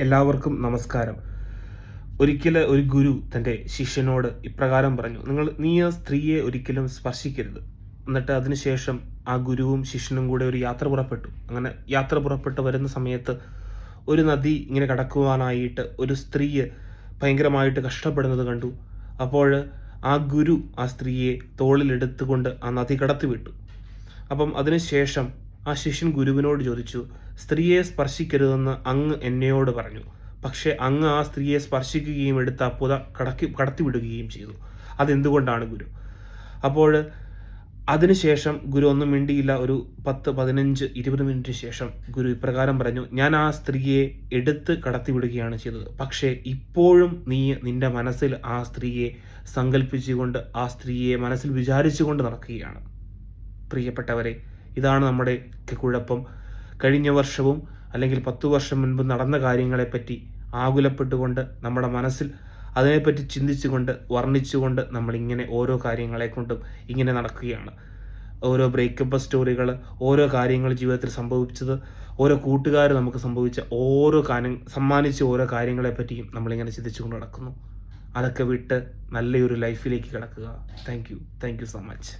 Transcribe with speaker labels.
Speaker 1: എല്ലാവർക്കും നമസ്കാരം. ഒരിക്കൽ ഒരു ഗുരു തൻ്റെ ശിഷ്യനോട് ഇപ്രകാരം പറഞ്ഞു, നീ ആ സ്ത്രീയെ ഒരിക്കലും സ്പർശിക്കരുത്. എന്നിട്ട് അതിനുശേഷം ആ ഗുരുവും ശിഷ്യനും കൂടെ ഒരു യാത്ര പുറപ്പെട്ടു. അങ്ങനെ യാത്ര പുറപ്പെട്ട് വരുന്ന സമയത്ത് ഒരു നദി ഇങ്ങനെ കടക്കുവാനായിട്ട് ഒരു സ്ത്രീയെ ഭയങ്കരമായിട്ട് കഷ്ടപ്പെടുന്നത് കണ്ടു. അപ്പോൾ ആ ഗുരു ആ സ്ത്രീയെ തോളിലെടുത്തുകൊണ്ട് ആ നദി കടത്തിവിട്ടു. അപ്പം അതിനുശേഷം ആ ശിഷ്യൻ ഗുരുവിനോട് ചോദിച്ചു, സ്ത്രീയെ സ്പർശിക്കരുതെന്ന് അങ്ങ് എന്നോട് പറഞ്ഞു, പക്ഷേ അങ്ങ് ആ സ്ത്രീയെ സ്പർശിക്കുകയും എടുത്ത് ആ പുത കടത്തിവിടുകയും ചെയ്തു. അതെന്തുകൊണ്ടാണ് ഗുരു? അപ്പോൾ അതിനുശേഷം ഗുരു ഒന്നും മിണ്ടിയില്ല. ഒരു 10, 15, 20 മിനിറ്റിന് ശേഷം ഗുരു ഇപ്രകാരം പറഞ്ഞു, ഞാൻ ആ സ്ത്രീയെ എടുത്ത് കടത്തിവിടുകയാണ് ചെയ്തത്, പക്ഷേ ഇപ്പോഴും നീ നിന്റെ മനസ്സിൽ ആ സ്ത്രീയെ സങ്കല്പിച്ചുകൊണ്ട് ആ സ്ത്രീയെ മനസ്സിൽ വിചാരിച്ചുകൊണ്ട് നടക്കുകയാണ്. പ്രിയപ്പെട്ടവരെ, ഇതാണ് നമ്മുടെ കുഴപ്പം. കഴിഞ്ഞ വർഷവും അല്ലെങ്കിൽ 10 വർഷം മുൻപ് നടന്ന കാര്യങ്ങളെപ്പറ്റി ആകുലപ്പെട്ടുകൊണ്ട് നമ്മുടെ മനസ്സിൽ അതിനെപ്പറ്റി ചിന്തിച്ചുകൊണ്ട് വർണ്ണിച്ചുകൊണ്ട് നമ്മളിങ്ങനെ ഓരോ കാര്യങ്ങളെ കൊണ്ടും ഇങ്ങനെ നടക്കുകയാണ്. ഓരോ ബ്രേക്കപ്പ് സ്റ്റോറികൾ, ഓരോ കാര്യങ്ങൾ ജീവിതത്തിൽ സംഭവിച്ചത്, ഓരോ കൂട്ടുകാർ നമുക്ക് സംഭവിച്ച സമ്മാനിച്ച ഓരോ കാര്യങ്ങളെപ്പറ്റിയും നമ്മളിങ്ങനെ ചിന്തിച്ചുകൊണ്ട് നടക്കുന്നു. അതൊക്കെ വിട്ട് നല്ലൊരു ലൈഫിലേക്ക് കിടക്കുക. Thank you so much.